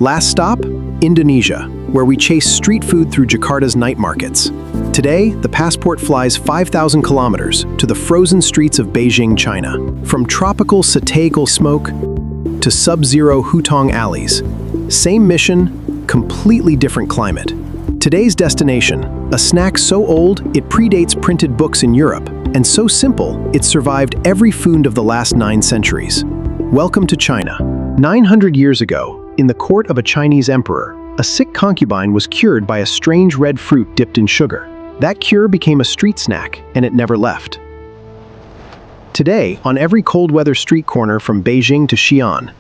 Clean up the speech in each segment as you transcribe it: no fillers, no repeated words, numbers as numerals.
Last stop, Indonesia, where we chase street food through Jakarta's night markets. Today, the Passport flies 5,000 kilometers to the frozen streets of Beijing, China. From tropical satay smoke to sub-zero hutong alleys. Same mission, completely different climate. Today's destination, a snack so old it predates printed books in Europe, and so simple it survived every food of the last 9 centuries. Welcome to China. 900 years ago, in the court of a Chinese emperor, a sick concubine was cured by a strange red fruit dipped in sugar. That cure became a street snack, and it never left. Today, on every cold-weather street corner from Beijing to Xi'an,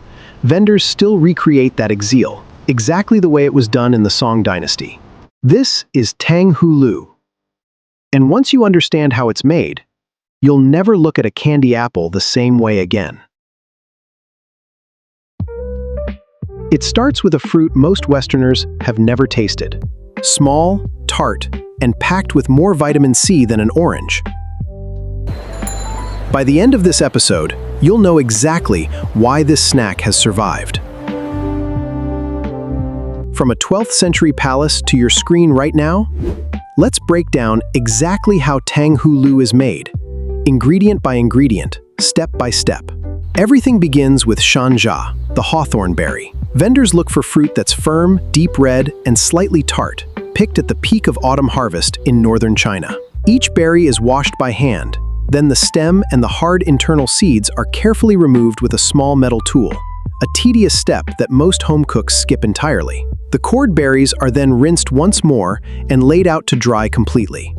vendors still recreate that exile, exactly the way it was done in the Song dynasty. This is Tang Hu Lu. And once you understand how it's made, you'll never look at a candy apple the same way again. It starts with a fruit most Westerners have never tasted. Small, tart, and packed with more vitamin C than an orange. By the end of this episode, you'll know exactly why this snack has survived. From a 12th century palace to your screen right now, let's break down exactly how Tang Hu Lu is made, ingredient by ingredient, step by step. Everything begins with shanjia, the hawthorn berry. Vendors look for fruit that's firm, deep red, and slightly tart, picked at the peak of autumn harvest in northern China. Each berry is washed by hand. Then the stem and the hard internal seeds are carefully removed with a small metal tool, a tedious step that most home cooks skip entirely. The cored berries are then rinsed once more and laid out to dry completely.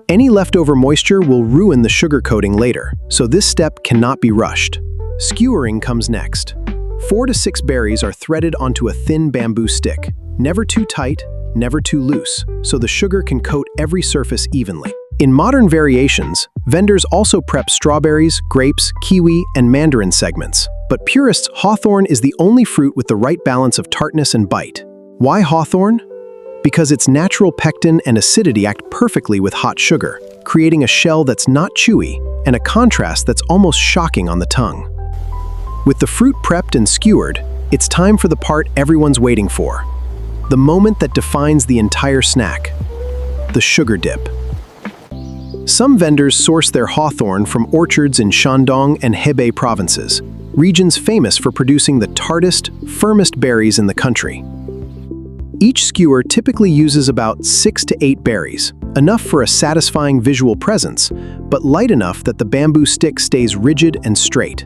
Any leftover moisture will ruin the sugar coating later, so this step cannot be rushed. Skewering comes next. 4 to 6 berries are threaded onto a thin bamboo stick, never too tight, never too loose, so the sugar can coat every surface evenly. In modern variations, vendors also prep strawberries, grapes, kiwi, and mandarin segments. But purists, hawthorn is the only fruit with the right balance of tartness and bite. Why hawthorn? Because its natural pectin and acidity act perfectly with hot sugar, creating a shell that's not chewy and a contrast that's almost shocking on the tongue. With the fruit prepped and skewered, it's time for the part everyone's waiting for. The moment that defines the entire snack. The sugar dip. Some vendors source their hawthorn from orchards in Shandong and Hebei provinces, regions famous for producing the tartest, firmest berries in the country. Each skewer typically uses about 6 to 8 berries, enough for a satisfying visual presence, but light enough that the bamboo stick stays rigid and straight.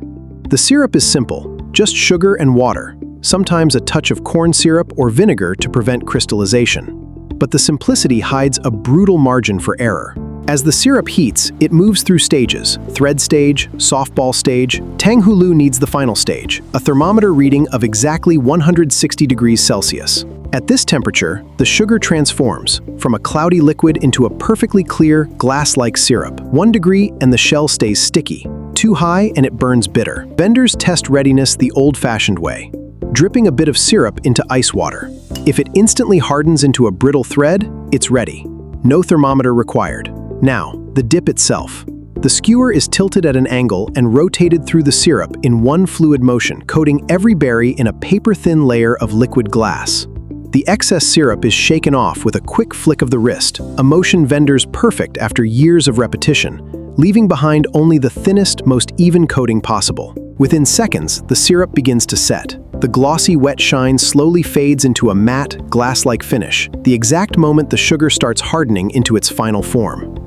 The syrup is simple, just sugar and water, sometimes a touch of corn syrup or vinegar to prevent crystallization. But the simplicity hides a brutal margin for error. As the syrup heats, it moves through stages: thread stage, softball stage. Tang Hu Lu needs the final stage, a thermometer reading of exactly 160 degrees Celsius. At this temperature, the sugar transforms from a cloudy liquid into a perfectly clear, glass-like syrup. 1 degree and the shell stays sticky. Too high and it burns bitter. Vendors test readiness the old-fashioned way, dripping a bit of syrup into ice water. If it instantly hardens into a brittle thread, it's ready. No thermometer required. Now, the dip itself. The skewer is tilted at an angle and rotated through the syrup in one fluid motion, coating every berry in a paper-thin layer of liquid glass. The excess syrup is shaken off with a quick flick of the wrist, a motion vendors perfect after years of repetition, leaving behind only the thinnest, most even coating possible. Within seconds, the syrup begins to set. The glossy wet shine slowly fades into a matte, glass-like finish, the exact moment the sugar starts hardening into its final form.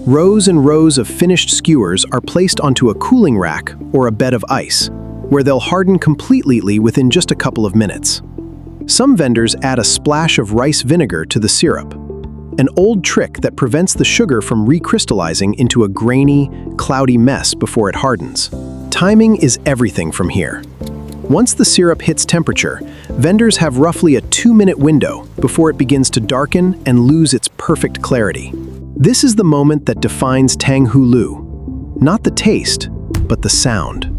Rows and rows of finished skewers are placed onto a cooling rack or a bed of ice, where they'll harden completely within just a couple of minutes. Some vendors add a splash of rice vinegar to the syrup, an old trick that prevents the sugar from recrystallizing into a grainy, cloudy mess before it hardens. Timing is everything from here. Once the syrup hits temperature, vendors have roughly a 2-minute window before it begins to darken and lose its perfect clarity. This is the moment that defines Tang Hu Lu. Not the taste, but the sound.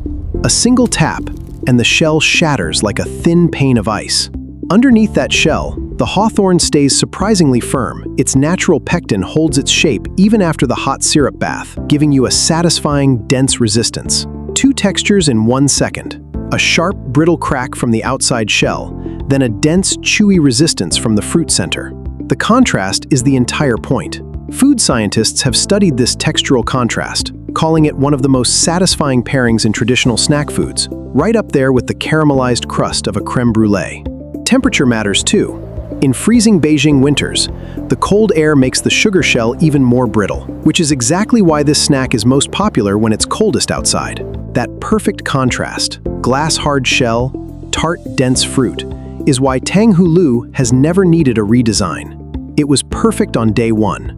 A single tap, and the shell shatters like a thin pane of ice. Underneath that shell, the hawthorn stays surprisingly firm. Its natural pectin holds its shape even after the hot syrup bath, giving you a satisfying, dense resistance. 2 textures in 1 second. A sharp, brittle crack from the outside shell, then a dense, chewy resistance from the fruit center. The contrast is the entire point. Food scientists have studied this textural contrast, calling it one of the most satisfying pairings in traditional snack foods, right up there with the caramelized crust of a crème brûlée. Temperature matters too. In freezing Beijing winters, the cold air makes the sugar shell even more brittle, which is exactly why this snack is most popular when it's coldest outside. That perfect contrast, glass-hard shell, tart, dense fruit, is why Tang Hu Lu has never needed a redesign. It was perfect on day one.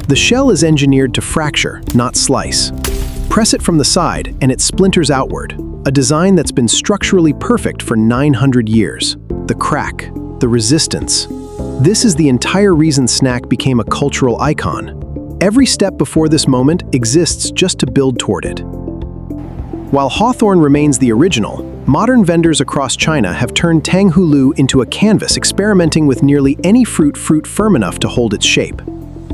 The shell is engineered to fracture, not slice. Press it from the side and it splinters outward, a design that's been structurally perfect for 900 years. The crack, the resistance. This is the entire reason snack became a cultural icon. Every step before this moment exists just to build toward it. While hawthorn remains the original, modern vendors across China have turned Tang Hu Lu into a canvas, experimenting with nearly any fruit firm enough to hold its shape.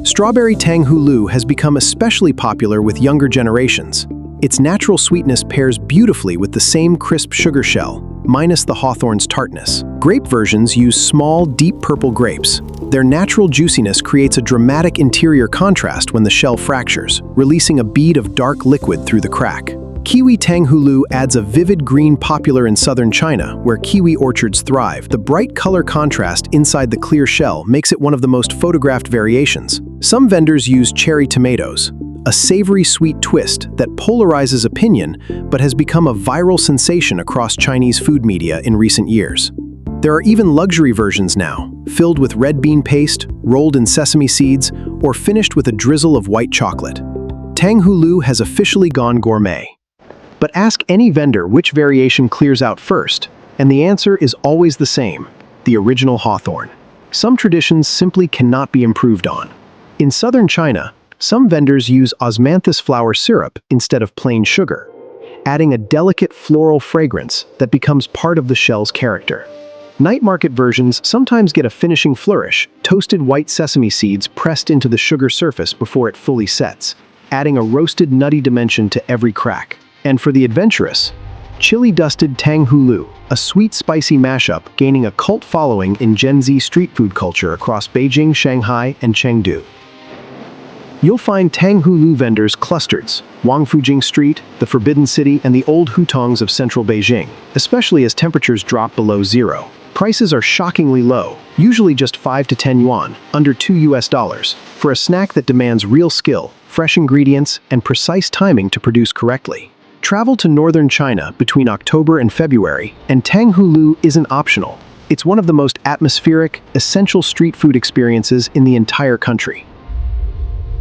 Strawberry Tang Hu Lu has become especially popular with younger generations. Its natural sweetness pairs beautifully with the same crisp sugar shell, minus the hawthorn's tartness. Grape versions use small, deep purple grapes. Their natural juiciness creates a dramatic interior contrast when the shell fractures, releasing a bead of dark liquid through the crack. Kiwi Tang Hu Lu adds a vivid green popular in southern China, where kiwi orchards thrive. The bright color contrast inside the clear shell makes it one of the most photographed variations. Some vendors use cherry tomatoes, a savory sweet twist that polarizes opinion but has become a viral sensation across Chinese food media in recent years. There are even luxury versions now, filled with red bean paste, rolled in sesame seeds, or finished with a drizzle of white chocolate. Tang Hu Lu has officially gone gourmet. But ask any vendor which variation clears out first, and the answer is always the same: the original hawthorn. Some traditions simply cannot be improved on. In southern China, some vendors use osmanthus flower syrup instead of plain sugar, adding a delicate floral fragrance that becomes part of the shell's character. Night market versions sometimes get a finishing flourish, toasted white sesame seeds pressed into the sugar surface before it fully sets, adding a roasted nutty dimension to every crack. And for the adventurous, chili-dusted Tang Hu Lu, a sweet spicy mashup gaining a cult following in Gen Z street food culture across Beijing, Shanghai, and Chengdu. You'll find Tang Hu Lu vendors clustered, Wangfujing Street, the Forbidden City, and the old hutongs of central Beijing, especially as temperatures drop below zero. Prices are shockingly low, usually just 5 to 10 yuan, under $2, for a snack that demands real skill, fresh ingredients, and precise timing to produce correctly. Travel to northern China between October and February, and Tang Hu Lu isn't optional. It's one of the most atmospheric, essential street food experiences in the entire country.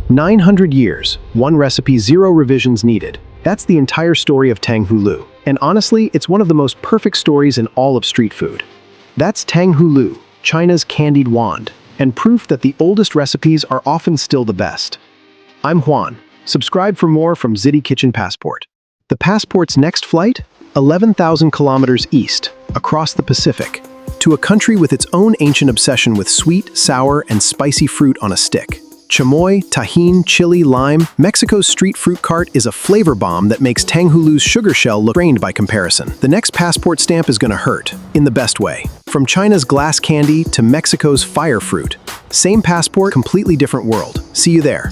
900 years, one recipe, 0 revisions needed. That's the entire story of Tang Hu Lu. And honestly, it's one of the most perfect stories in all of street food. That's Tang Hu Lu, China's candied wand, and proof that the oldest recipes are often still the best. I'm Juan. Subscribe for more from Xity Kitchen Passport. The Passport's next flight? 11,000 kilometers east, across the Pacific, to a country with its own ancient obsession with sweet, sour, and spicy fruit on a stick. Chamoy, tajin, chili, lime, Mexico's street fruit cart is a flavor bomb that makes Tang Hu Lu's sugar shell look strained by comparison. The next passport stamp is gonna hurt, in the best way. From China's glass candy to Mexico's fire fruit. Same passport, completely different world. See you there.